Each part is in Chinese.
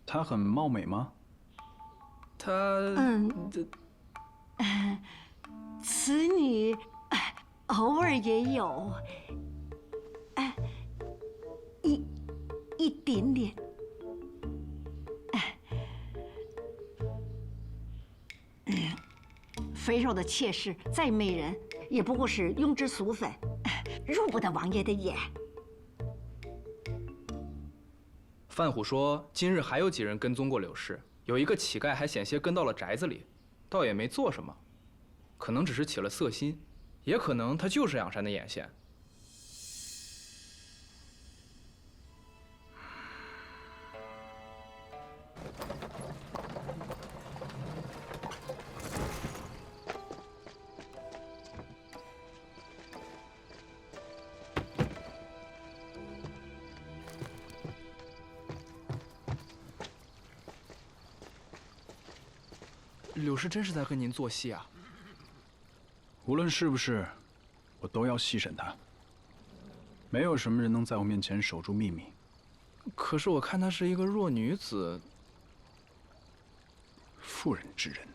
她很貌美吗？她这此女偶尔也有，一点点。肥肉的妾室再媚人，也不过是庸脂俗粉，入不得王爷的眼。范虎说，今日还有几人跟踪过柳氏，有一个乞丐还险些跟到了宅子里，倒也没做什么，可能只是起了色心，也可能他就是养山的眼线。柳氏真是在跟您做戏啊？无论是不是，我都要细审她。没有什么人能在我面前守住秘密。可是我看她是一个弱女子。妇人之仁。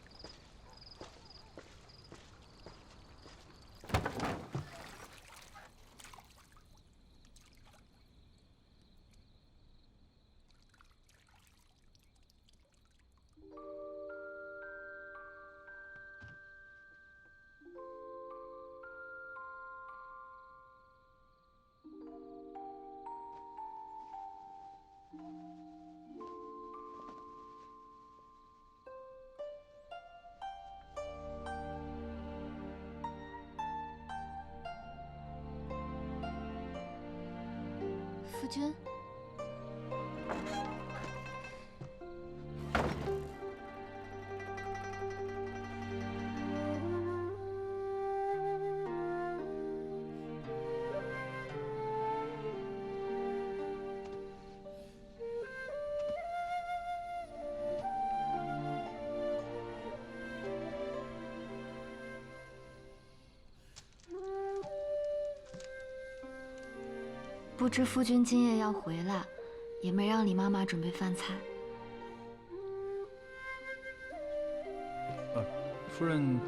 夫君，不知夫君今夜要回来，也没让李妈妈准备饭菜。夫人，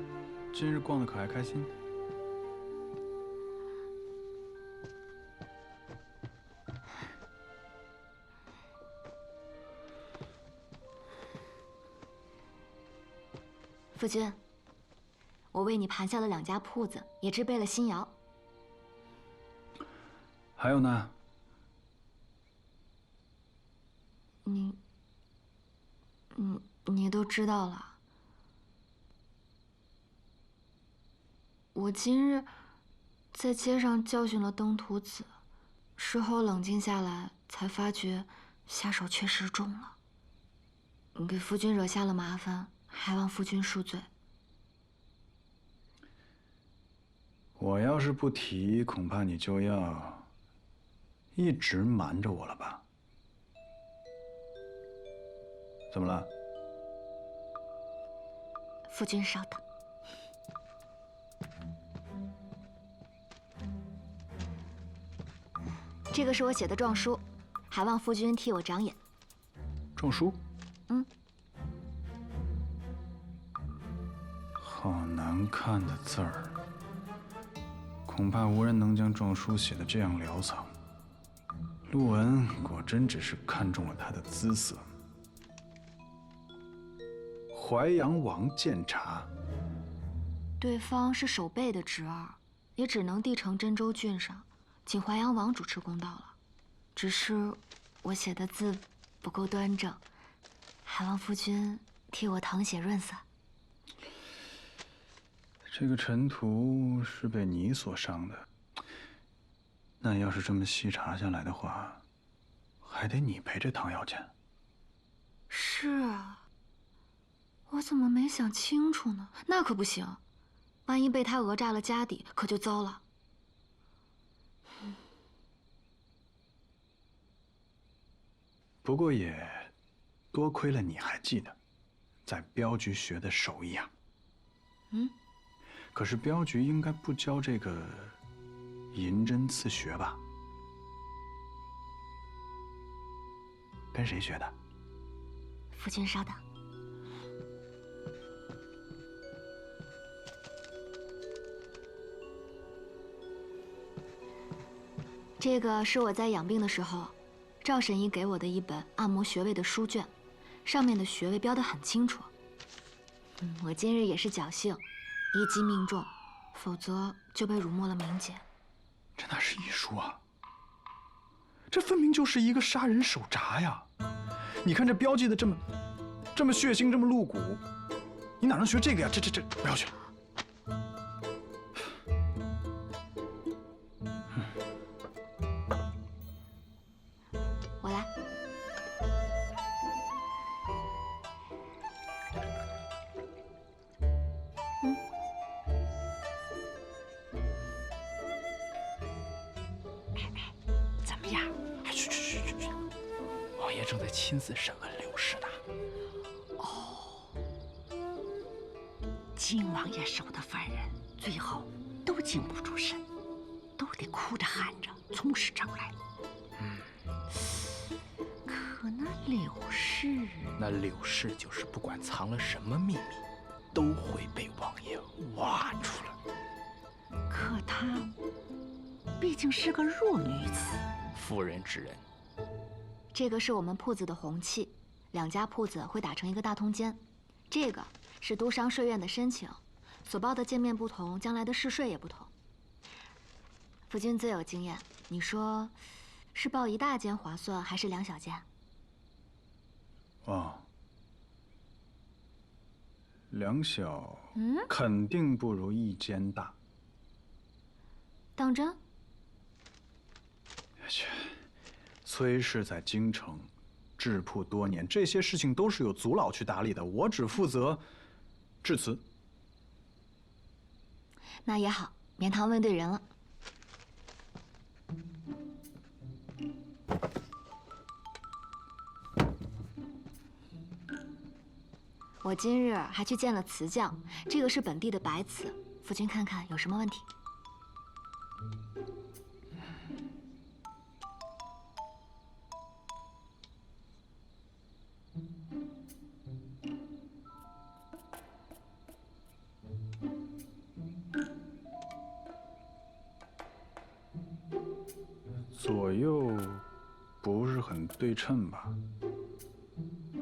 今日逛得可还开心？夫君，我为你盘下了2家铺子，也置备了新窑。还有呢？你都知道了。我今日在街上教训了登徒子，事后冷静下来，才发觉下手确实重了，给夫君惹下了麻烦，还望夫君恕罪。我要是不提，恐怕你就要一直瞒着我了吧？怎么了？夫君稍等。这个是我写的状书，还望夫君替我长眼。状书？嗯。好难看的字儿，恐怕无人能将状书写得这样潦草。陆文果真只是看中了他的姿色。淮阳王监察，对方是守备的侄儿，也只能递呈真州郡上，请淮阳王主持公道了。只是我写的字不够端正，还望夫君替我誊写润色。这个尘土是被你所伤的，那要是这么细查下来的话，还得你赔这汤药钱。是啊，我怎么没想清楚呢？那可不行，万一被他讹诈了家底，可就糟了。不过也多亏了你还记得，在镖局学的手艺啊。可是镖局应该不教这个银针刺学吧？跟谁学的？夫君稍等。这个是我在养病的时候，赵神医给我的一本按摩穴位的书卷，上面的穴位标得很清楚。我今日也是侥幸，一击命中，否则就被辱没了名节。这哪是医书啊？这分明就是一个杀人手札呀！你看这标记的这么血腥，这么露骨，你哪能学这个呀？这不要学。我来。怎么样？去！王爷正在亲自审问刘氏呢。金王爷手的犯人，最后都经不住审，都得哭着喊着从实招来。可那柳氏就是不管藏了什么秘密，都会被王爷挖出来。可她毕竟是个弱女子。妇人之仁。这个是我们铺子的红器，两家铺子会打成一个大通奸。这个是都商税院的申请，所报的见面不同，将来的试税也不同。夫君最有经验，你说是报一大间划算，还是两小间？两小，肯定不如一间大。当真？切，崔氏在京城治铺多年，这些事情都是由族老去打理的，我只负责致辞。那也好，绵堂问对人了。我今日还去见了瓷匠，这个是本地的白瓷，夫君看看有什么问题？左右不是很对称吧？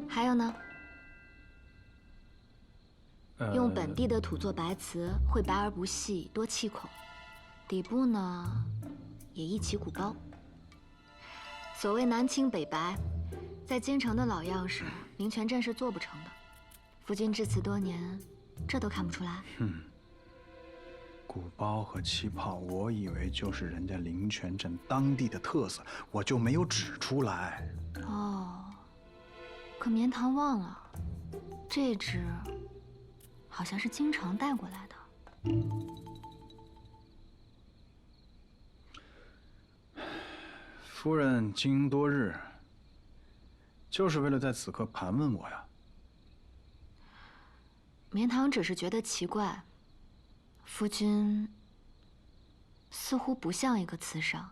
还有呢？用本地的土做白瓷，会白而不细，多气孔。底部呢，也一起鼓包。所谓南青北白，在京城的老样式，灵泉镇是做不成的。夫君制瓷多年，这都看不出来？鼓包和气泡，我以为就是人家灵泉镇当地的特色，我就没有指出来。哦，可绵堂忘了，这只好像是京城带过来的。夫人经营多日，就是为了在此刻盘问我呀。绵堂只是觉得奇怪，夫君似乎不像一个瓷商。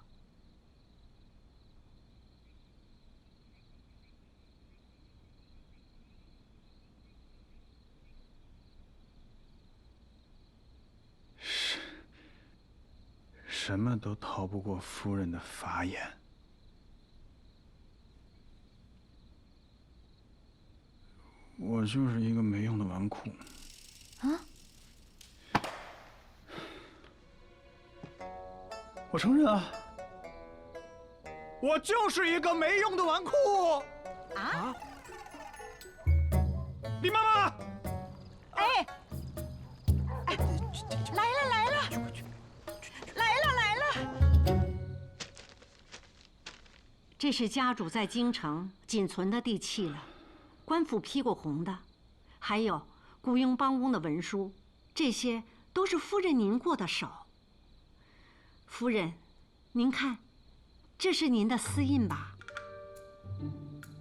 什么都逃不过夫人的法眼。我就是一个没用的纨绔。我承认啊，我就是一个没用的纨绔。李妈妈，哎，来了！这是家主在京城仅存的地契了，官府批过红的，还有雇佣帮翁的文书，这些都是夫人您过的手。夫人，您看，这是您的私印吧？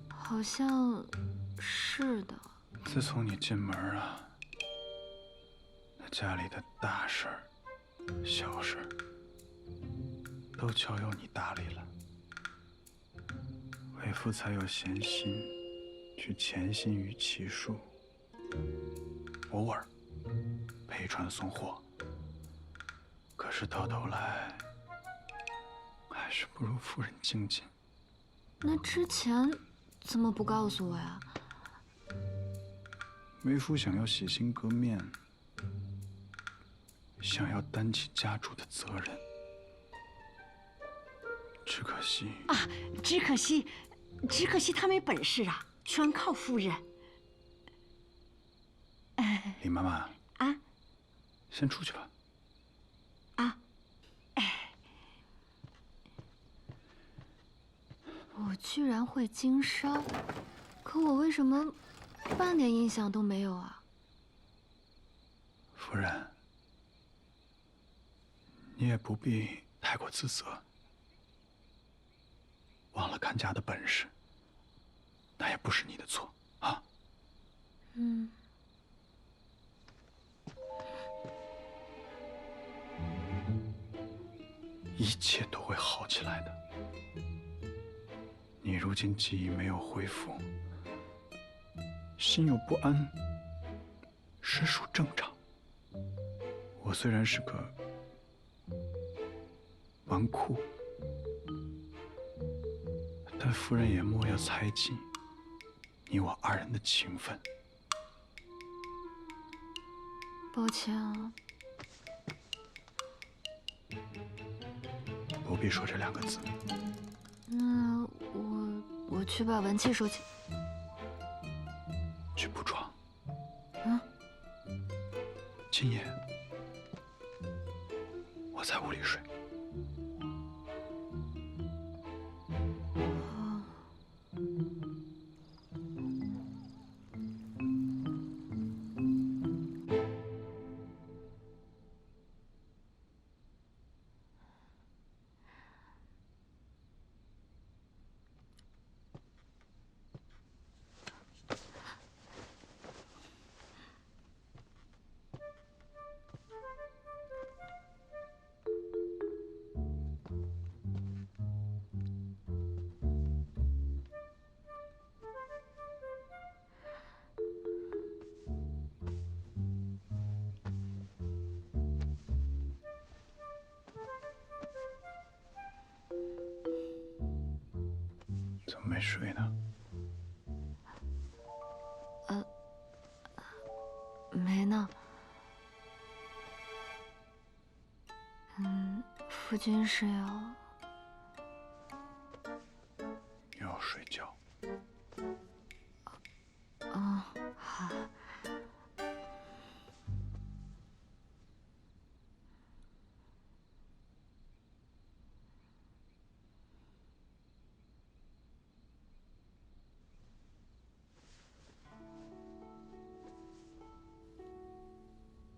好像是的。自从你进门啊，那家里的大事儿、小事儿都交由你打理了。为夫才有闲心去潜心于骑术，偶尔陪船送货。可是到头来，还是不如夫人精进。那之前怎么不告诉我呀？为夫想要洗心革面，想要担起家主的责任，只可惜啊，只可惜他没本事啊，全靠夫人。李妈妈啊，先出去吧。啊，我居然会经商，可我为什么半点印象都没有啊？夫人，你也不必太过自责。忘了看家的本事，那也不是你的错啊。嗯。一切都会好起来的。你如今记忆没有恢复，心有不安，实属正常。我虽然是个纨绔，但夫人也莫要猜忌你我二人的情分。抱歉啊。不必说这2个字。那我去把文器收起。去铺床。嗯。今夜我在屋里睡。怎么没睡呢？没呢。夫君是要睡觉。好。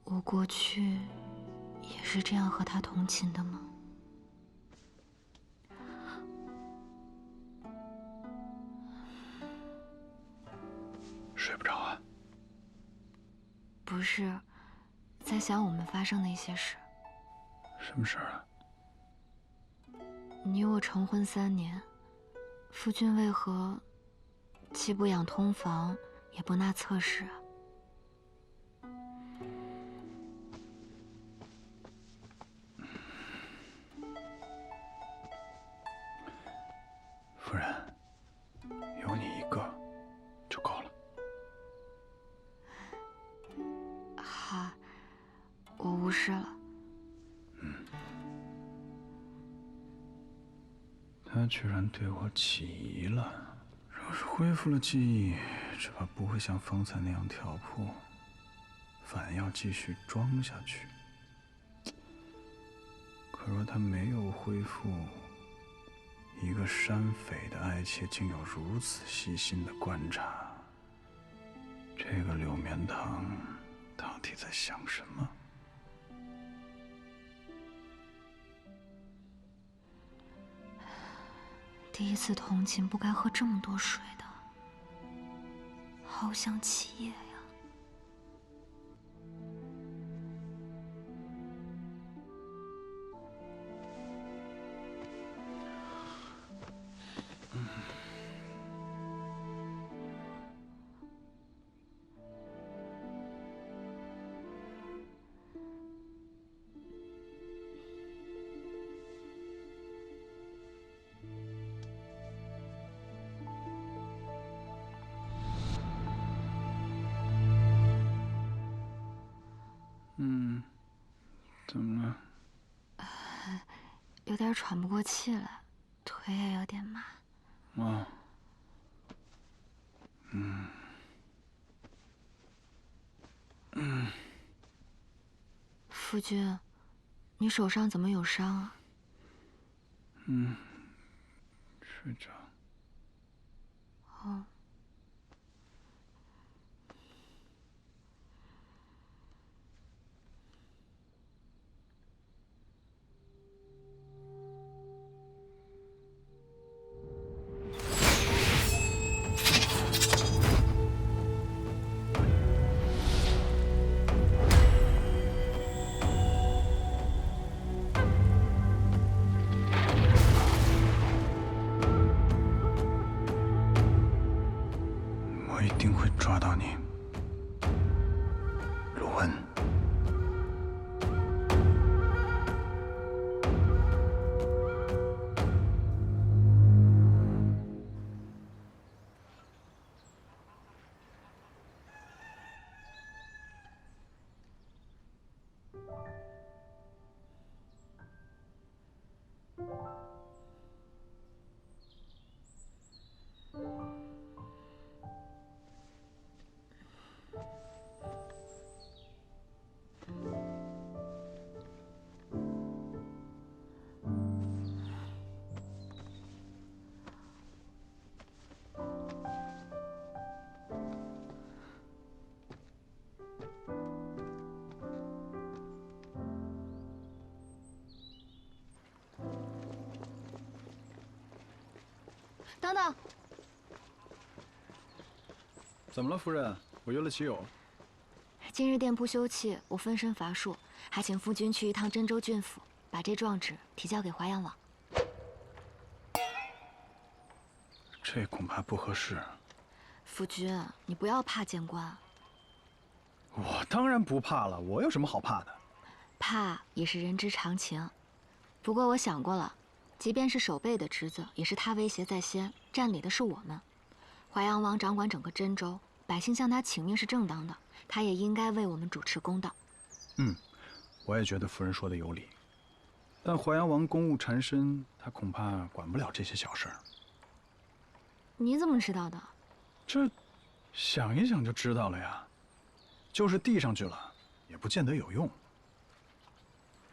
我过去也是这样和他同寝的吗？睡不着啊？不是，在想我们发生的一些事。什么事儿啊？你我成婚3年，夫君为何既不养通房，也不纳侧室啊？夫人，有你一个就够了。好，我无事了。他居然对我起疑了。若是恢复了记忆，只怕不会像方才那样挑破，反要继续装下去。可若他没有恢复，一个山匪的爱妾竟有如此细心的观察，这个柳绵堂到底在想什么？第一次同寝不该喝这么多水的，好想起夜呀。怎么了？有点喘不过气来，腿也有点麻。哦。夫君，你手上怎么有伤啊？睡着。哦。我一定会抓到你，陆温。等等，怎么了，夫人？我约了棋友。今日店铺休憩，我分身乏术，还请夫君去一趟真州郡府，把这状纸提交给华阳王。这恐怕不合适。夫君，你不要怕见官。我当然不怕了，我有什么好怕的？怕也是人之常情。不过我想过了。即便是守备的职责，也是他威胁在先，占理的是我们。淮阳王掌管整个真州，百姓向他请命是正当的，他也应该为我们主持公道。我也觉得夫人说的有理。但淮阳王公务缠身，他恐怕管不了这些小事儿。你怎么知道的？这，想一想就知道了呀。就是递上去了，也不见得有用。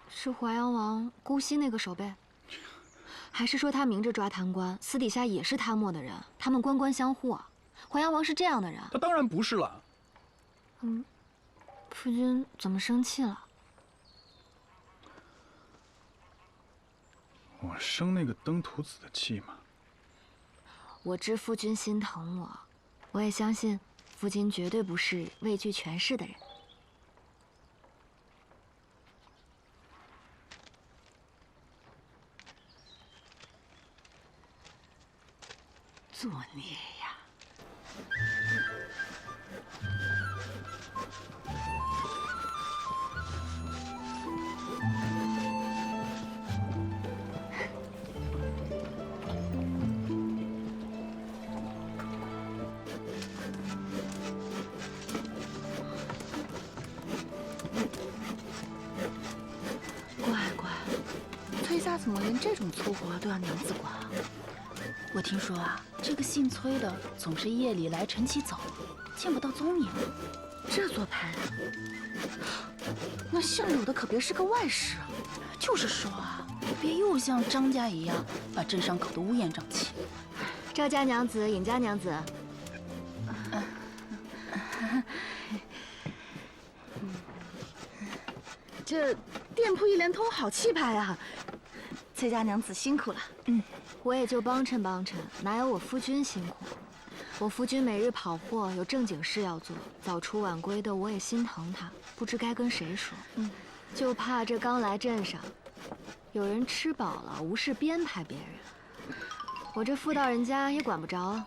是淮阳王姑息那个守备？还是说他明着抓贪官，私底下也是贪墨的人？他们官官相护啊！淮阳王是这样的人？他当然不是了。夫君怎么生气了？我生那个登徒子的气嘛。我知夫君心疼我，我也相信夫君绝对不是畏惧权势的人。作孽呀！乖乖，崔家怎么连这种粗活都要娘子管啊？我听说啊，这个姓崔的总是夜里来晨起走，见不到踪影。这做派的，那姓柳的可别是个外室啊！就是说啊，别又像张家一样把镇上搞得乌烟瘴气。赵家娘子、尹家娘子，这店铺一连通，好气派啊！崔家娘子辛苦了。我也就帮衬帮衬，哪有我夫君辛苦？我夫君每日跑货，有正经事要做，早出晚归的，我也心疼他，不知该跟谁说。就怕这刚来镇上，有人吃饱了无事编排别人，我这妇道人家也管不着啊。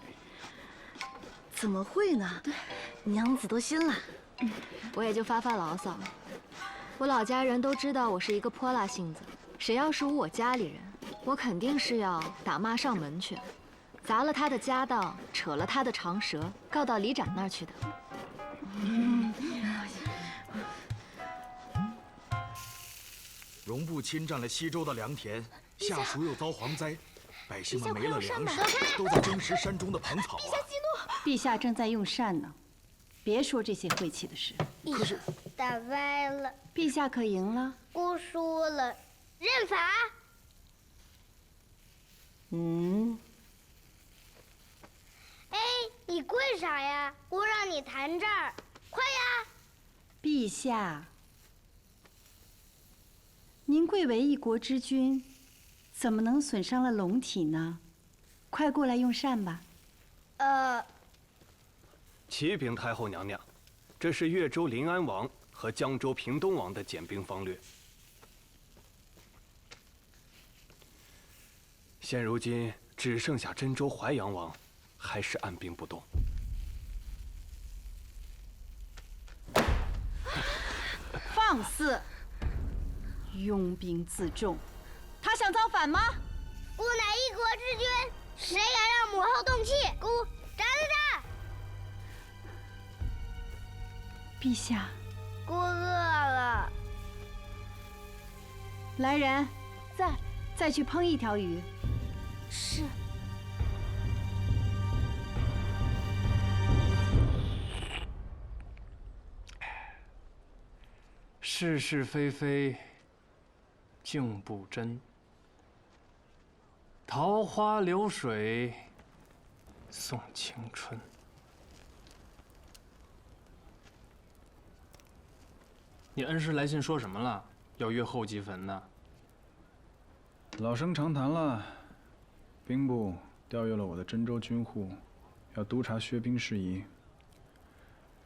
怎么会呢？娘子多心了。我也就发发牢骚。我老家人都知道我是一个泼辣性子，谁要是侮我家里人，我肯定是要打骂上门去，砸了他的家当，扯了他的长舌，告到里长那儿去的。戎部侵占了西周的良田，下属又遭蝗灾，百姓们没了粮食，都在争食山中的蓬草啊！陛下正在用膳呢，别说这些晦气的事。可是打败了，陛下可赢了？姑输了，认罚。哎，你跪啥呀？姑让你弹这儿，快呀！陛下，您贵为一国之君，怎么能损伤了龙体呢？快过来用膳吧。启禀太后娘娘，这是越州临安王和江州平东王的简兵方略。现如今只剩下真州淮阳王，还是按兵不动。放肆！拥兵自重，他想造反吗？姑乃一国之君，谁敢让母后动气？姑斩了他！陛下，姑饿了。来人，再去烹一条鱼。是。是是非非，竟不真。桃花流水，送青春。你恩师来信说什么了？要约后祭坟呢？老生常谈了，兵部调阅了我的真州军户，要督察削兵事宜。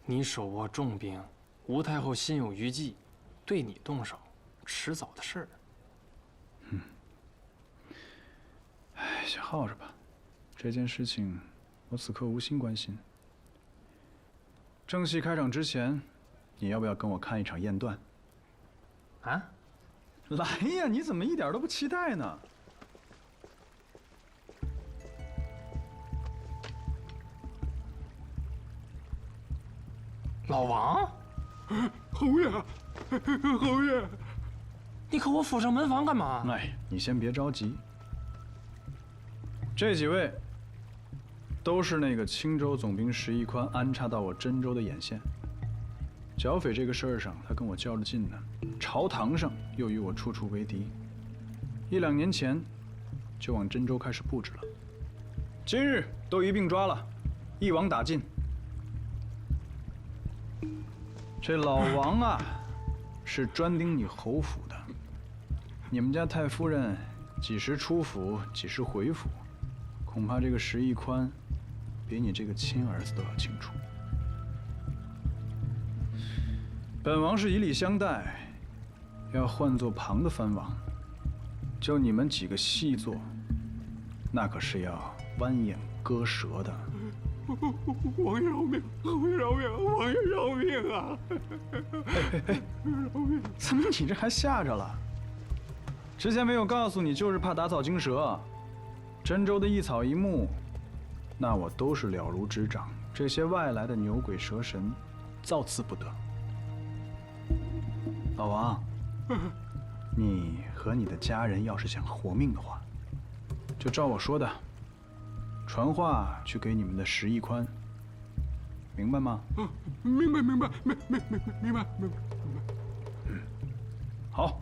你手握重兵，吴太后心有余悸，对你动手，迟早的事儿。先耗着吧，这件事情我此刻无心关心。正戏开场之前，你要不要跟我看一场验断？啊？来呀！你怎么一点都不期待呢？老王，侯爷，侯爷，你可我府上门房干嘛？哎，你先别着急。这几位都是那个青州总兵石一宽安插到我真州的眼线。剿匪这个事儿上，他跟我较着劲呢；朝堂上又与我处处为敌。1、2年前就往真州开始布置了，今日都一并抓了，一网打尽。这老王啊，是专盯你侯府的。你们家太夫人几时出府，几时回府，恐怕这个石一宽比你这个亲儿子都要清楚。本王是以礼相待，要换作旁的藩王，就你们几个细作，那可是要剜眼割舌的。王爷饶命！王爷饶命！王爷饶命啊！饶命！怎么你这还吓着了？之前没有告诉你，就是怕打草惊蛇。真州的一草一木，那我都是了如指掌。这些外来的牛鬼蛇神，造次不得。老王，你和你的家人要是想活命的话，就照我说的，传话去给你们的石一宽，明白吗？明白，明白，明白。好。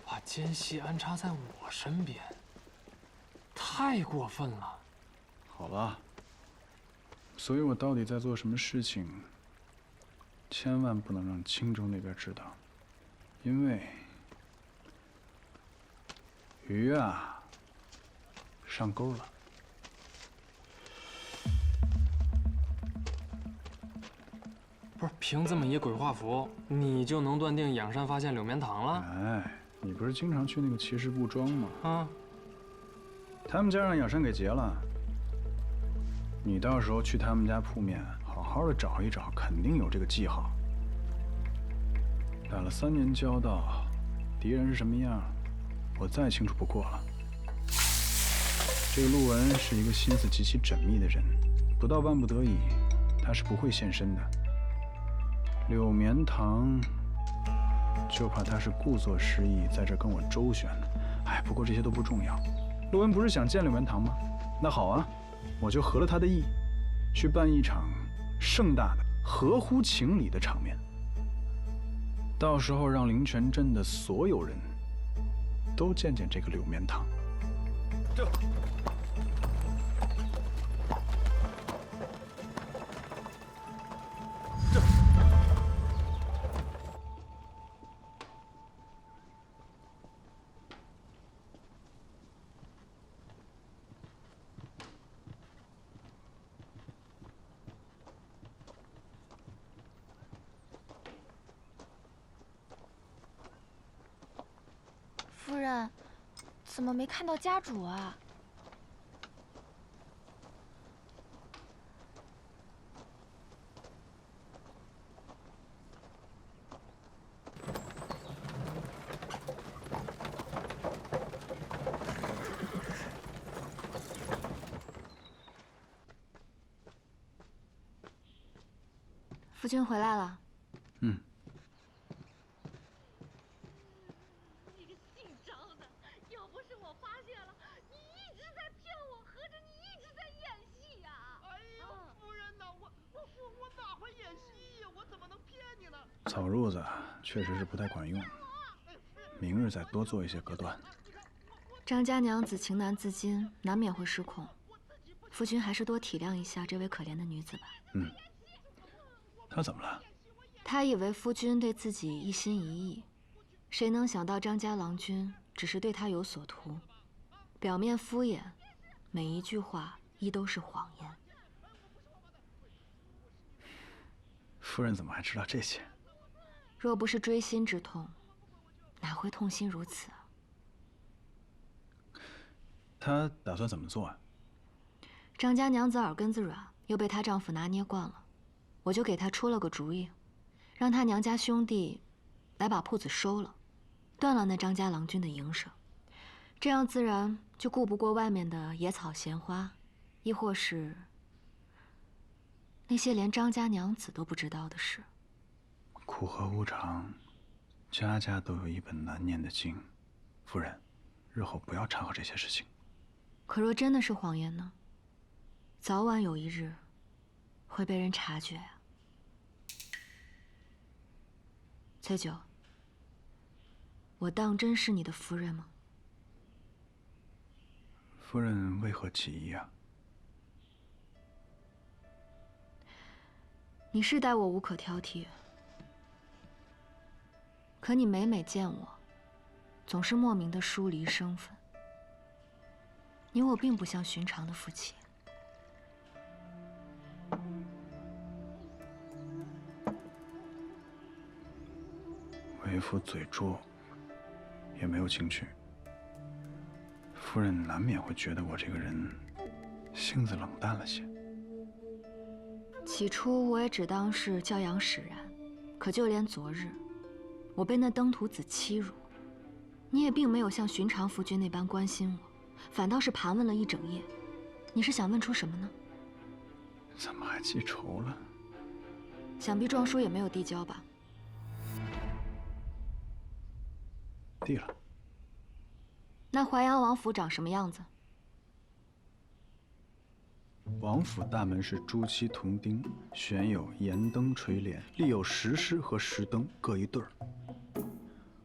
把奸细安插在我身边，太过分了。好了，所以我到底在做什么事情，千万不能让青州那边知道，因为鱼啊上钩了。不是凭这么一鬼画符，你就能断定仰山发现柳绵堂了？哎，你不是经常去那个骑士部庄吗？啊，他们家让仰山给劫了。你到时候去他们家铺面，好好的找一找，肯定有这个记号。打了3年交道，敌人是什么样，我再清楚不过了。这个陆文是一个心思极其缜密的人，不到万不得已，他是不会现身的。柳绵堂就怕他是故作失忆，在这跟我周旋呢。哎，不过这些都不重要。陆文不是想见柳绵堂吗？那好啊，我就合了他的意，去办一场盛大的、合乎情理的场面。到时候让灵泉镇的所有人都见见这个柳绵堂。这。夫人，怎么没看到家主啊？夫君回来了。嗯。草褥子确实是不太管用，明日再多做一些隔断。张家娘子情难自禁，难免会失控。夫君还是多体谅一下这位可怜的女子吧。嗯。她怎么了？她以为夫君对自己一心一意，谁能想到张家郎君只是对她有所图，表面敷衍，每一句话亦都是谎言。夫人怎么还知道这些？若不是锥心之痛，哪会痛心如此啊？她打算怎么做啊？张家娘子耳根子软，又被她丈夫拿捏惯了，我就给她出了个主意，让她娘家兄弟来把铺子收了，断了那张家郎君的营生，这样自然就顾不过外面的野草闲花，亦或是那些连张家娘子都不知道的事。苦和无常，家家都有一本难念的经。夫人，日后不要掺和这些事情。可若真的是谎言呢？早晚有一日会被人察觉啊。翠九，我当真是你的夫人吗？夫人为何起疑啊？你是待我无可挑剔，可你每每见我，总是莫名的疏离身份。你我并不像寻常的夫妻。为夫嘴拙，也没有情趣。夫人难免会觉得我这个人性子冷淡了些。起初我也只当是教养使然，可就连昨日，我被那登徒子欺辱，你也并没有像寻常夫君那般关心我，反倒是盘问了一整夜。你是想问出什么呢？怎么还记仇了？想必状书也没有递交吧？递了。那淮阳王府长什么样子？王府大门是朱漆铜钉，悬有盐灯垂帘，立有石狮和石灯各一对儿。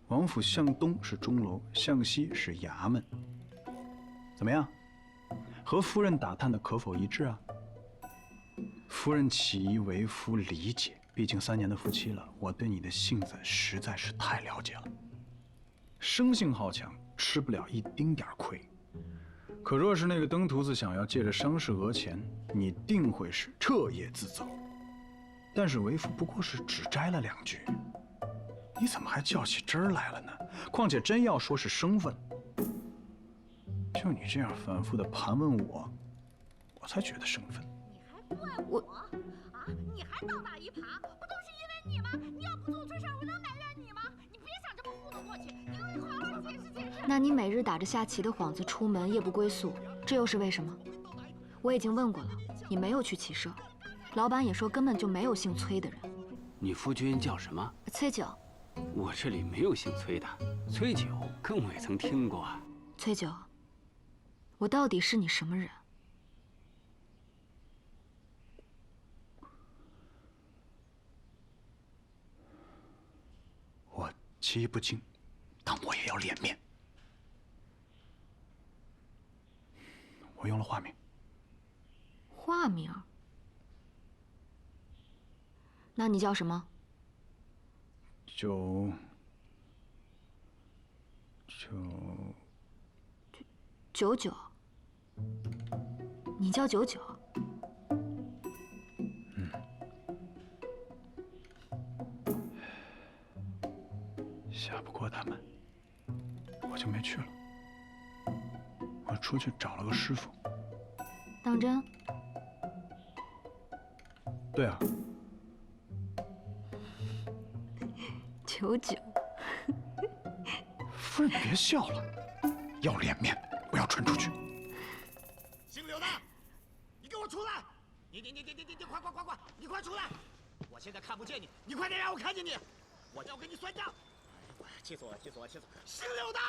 王府向东是钟楼，向西是衙门。怎么样？和夫人打探的可否一致啊？夫人起疑为夫理解，毕竟3年的夫妻了，我对你的性子实在是太了解了。生性好强，吃不了一丁点亏。可若是那个登徒子想要借着伤势讹钱，你定会是彻夜自走。但是为夫不过是只摘了2句，你怎么还较起真儿来了呢？况且真要说是生分，就你这样反复的盘问我，我才觉得生分。你还怪我啊？你还倒打一耙，不都是因为你吗？你要不做错事，我能埋怨你吗？你别想这么糊弄过去，你给我好好解释解释。那你每日打着下棋的幌子出门，夜不归宿，这又是为什么？我已经问过了，你没有去骑射，老板也说根本就没有姓崔的人。你夫君叫什么？崔九。我这里没有姓崔的，崔九更未曾听过。崔九，我到底是你什么人？我棋艺不精，但我也要脸面。我用了化名。化名？那你叫什么？九九。你叫九九？下不过他们，我就没去了。我出去找了个师傅。当真？对啊。九九。夫人别笑了，要脸面，不要传出去。姓柳的，你给我出来！你快，你快出来！我现在看不见你，你快点让我看见你，我要跟你算账！哎呀，气死我！姓柳的，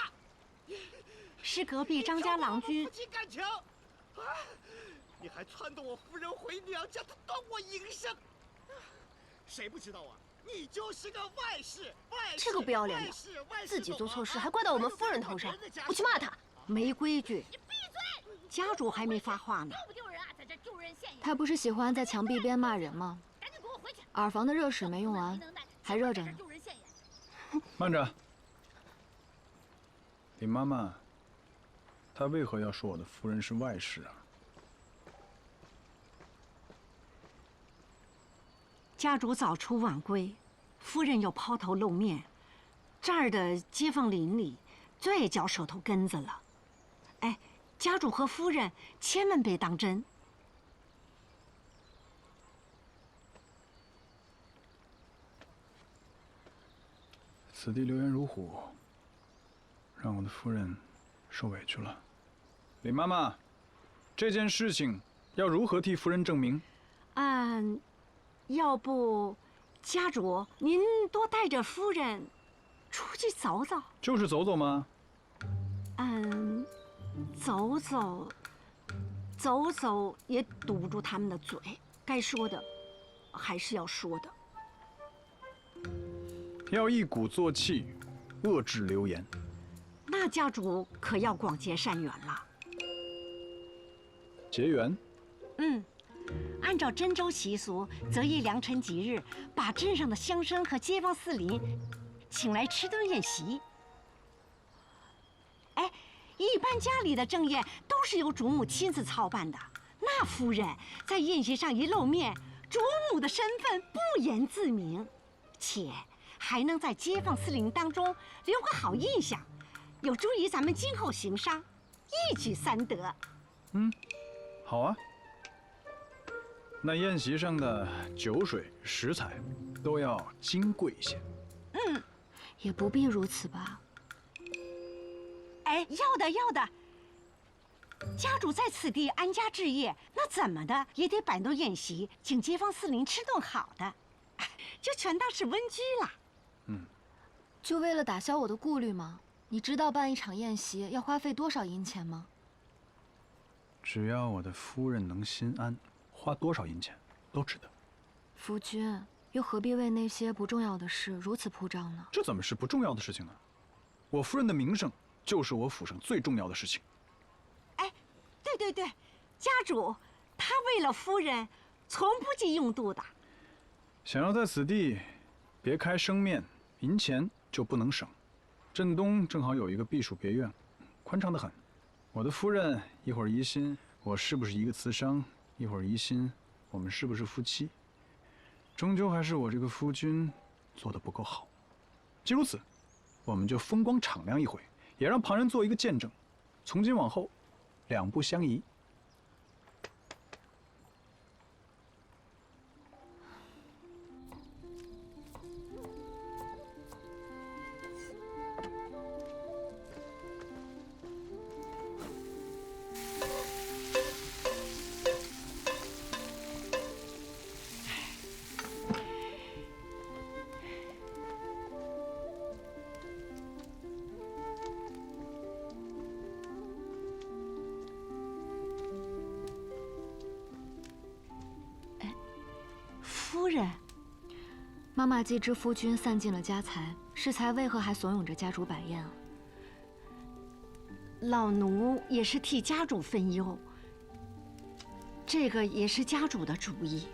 是隔壁张家郎君。夫妻感情，啊！你还撺掇我夫人回娘家，她断我营生。谁不知道啊？你就是个外室，这个不要脸的，自己做错事还怪到我们夫人头上，我去骂他。没规矩！你闭嘴！家主还没发话呢。丢不丢人啊？在这丢人现眼。他不是喜欢在墙壁边骂人吗？赶紧给我回去！耳房的热水没用完，还热着呢。慢着，李妈妈，她为何要说我的夫人是外室啊？家主早出晚归，夫人又抛头露面，这儿的街坊邻里最叫手头根子了。哎，家主和夫人千万别当真。此地流言如虎，让我的夫人受委屈了。李妈妈，这件事情要如何替夫人证明？要不，家主您多带着夫人出去走走。就是走走吗？走走也堵住他们的嘴，该说的还是要说的。要一鼓作气，遏制流言。那家主可要广结善缘了。结缘？按照真州习俗，择一良辰吉日，把镇上的乡绅和街坊四邻请来吃顿宴席。哎，一般家里的正宴都是由主母亲自操办的，那夫人在宴席上一露面，主母的身份不言自明，且还能在街坊四邻当中留个好印象，有助于咱们今后行商，一举三得。好啊。那宴席上的酒水食材都要金贵些。也不必如此吧。哎，要的。家主在此地安家置业，那怎么的也得摆弄宴席，请街坊四邻吃顿好的，就全当是温居了。就为了打消我的顾虑吗？你知道办一场宴席要花费多少银钱吗？只要我的夫人能心安，花多少银钱都值得。夫君又何必为那些不重要的事如此铺张呢？这怎么是不重要的事情呢？我夫人的名声就是我府上最重要的事情。哎，对，家主他为了夫人，从不计用度的。想要在此地别开生面，银钱就不能省。镇东正好有一个避暑别院，宽敞得很。我的夫人一会儿疑心我是不是一个慈商，一会儿疑心我们是不是夫妻，终究还是我这个夫君做得不够好。既如此，我们就风光敞亮一回，也让旁人做一个见证。从今往后，两不相宜。人，妈妈既知夫君散尽了家财，适才为何还怂恿着家主摆宴啊？老奴也是替家主分忧，这个也是家主的主意。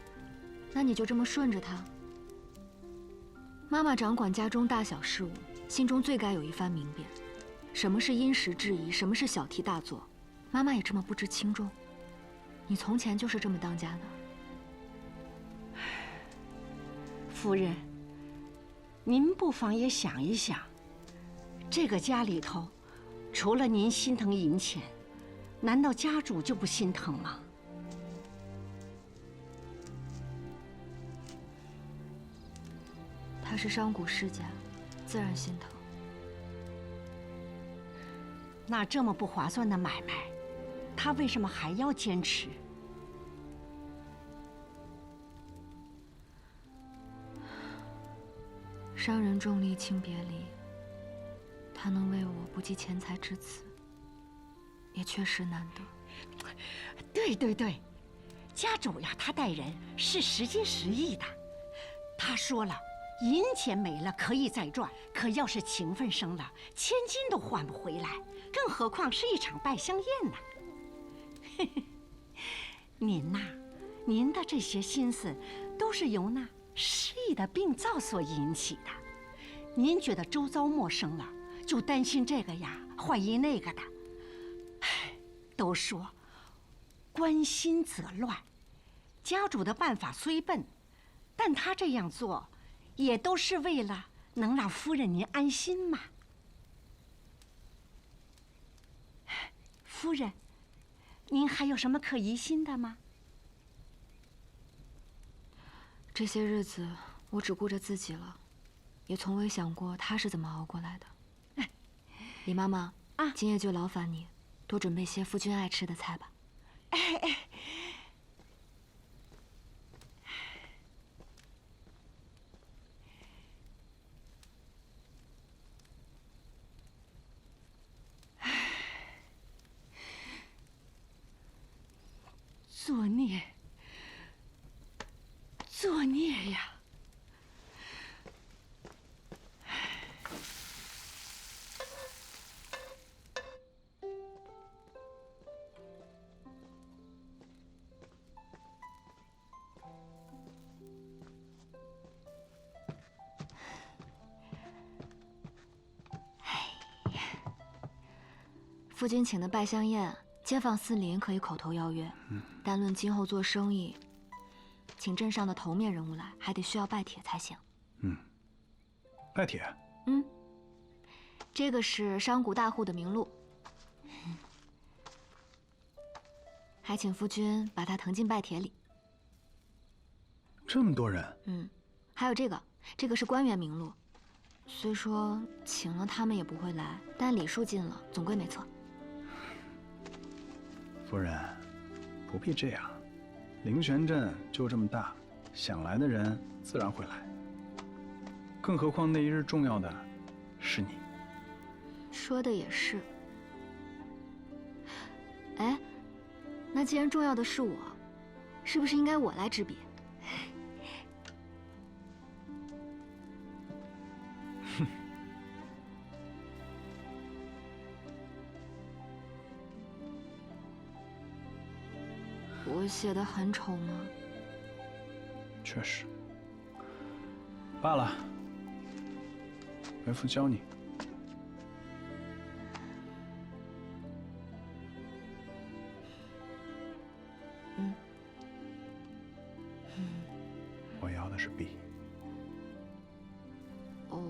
那你就这么顺着他。妈妈掌管家中大小事务，心中最该有一番明辨。什么是因时制宜，什么是小题大做，妈妈也这么不知轻重。你从前就是这么当家的。夫人，您不妨也想一想，这个家里头，除了您心疼银钱，难道家主就不心疼吗？他是商贾世家，自然心疼。那这么不划算的买卖，他为什么还要坚持？商人重利轻别离，他能为我不计钱财至此，也确实难得。对对对，家主呀，他待人是实心实意的。他说了，银钱没了可以再赚，可要是情分生了，千金都换不回来，更何况是一场拜香宴呢？您呐，您的这些心思，都是由那失意的病灶所引起的。您觉得周遭陌生了，就担心这个呀，怀疑那个的。唉，都说关心则乱，家主的办法虽笨，但他这样做，也都是为了能让夫人您安心嘛。夫人，您还有什么可疑心的吗？这些日子我只顾着自己了，也从未想过他是怎么熬过来的。李妈妈啊，今夜就劳烦你，多准备些夫君爱吃的菜吧。哎哎。作孽，作孽呀！夫君请的拜香宴，街坊四邻可以口头邀约。单论今后做生意，请镇上的头面人物来，还得需要拜帖才行。拜帖。这个是商贾大户的名录，还请夫君把它誊进拜帖里。这么多人。还有这个是官员名录，虽说请了他们也不会来，但礼数尽了，总归没错。夫人，不必这样。灵泉镇就这么大，想来的人自然会来。更何况那一日重要的是你。说的也是。哎，那既然重要的是我，是不是应该我来执笔？我写的很丑吗？确实。罢了，为父教你。我要的是笔。哦。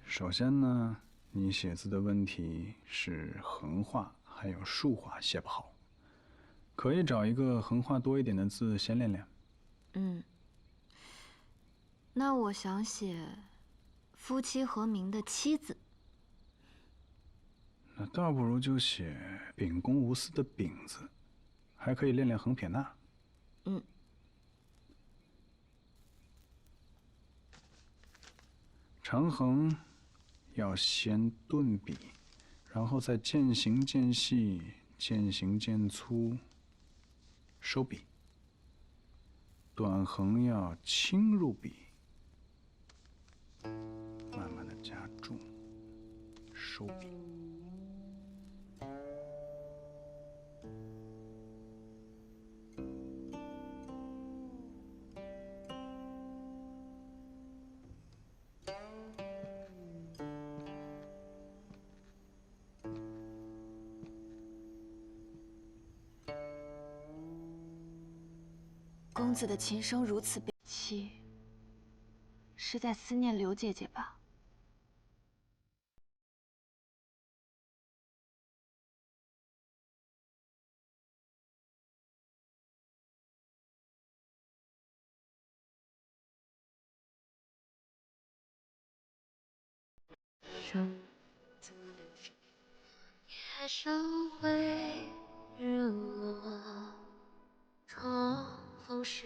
首先呢，你写字的问题是横画还有竖画写不好，可以找一个横画多一点的字先练练。那我想写夫妻和鸣的妻字。那倒不如就写秉公无私的秉字，还可以练练横撇捺。长横要先顿笔，然后再渐行渐细、渐行渐粗收笔。短横要轻入笔，慢慢的加重，收笔。公子的琴声如此悲凄，是在思念刘姐姐吧？夜深微日落，窗风是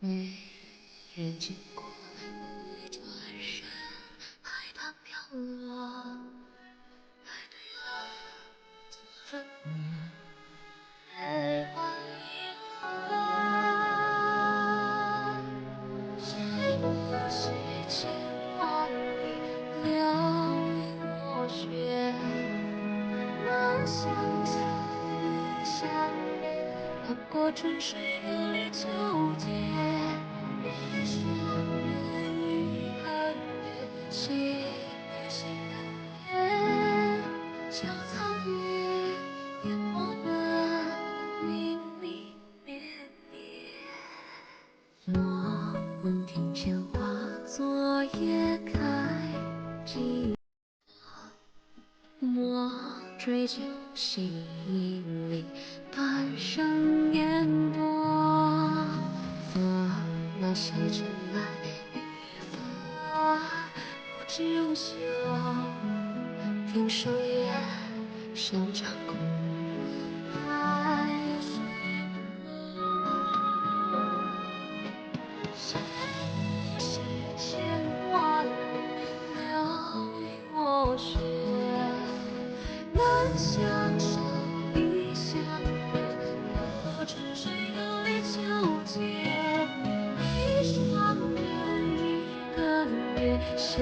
没人经过，一转身，海棠飘落，爱对了，怎么月光遗落，谁不惜千万里流云落雪，难相相遇相别，踏过春水流离纠结，一双人一个月，心与心的约，交残月，淹没了明明灭灭。莫问庭前花，昨夜开几莫追究心里半生烟波，那些尘埃与风，不知无休，平生也擅长空爱水波，谁是千万里流云卧雪，难相守亦相悦，何知谁流离纠结，一双人一个月相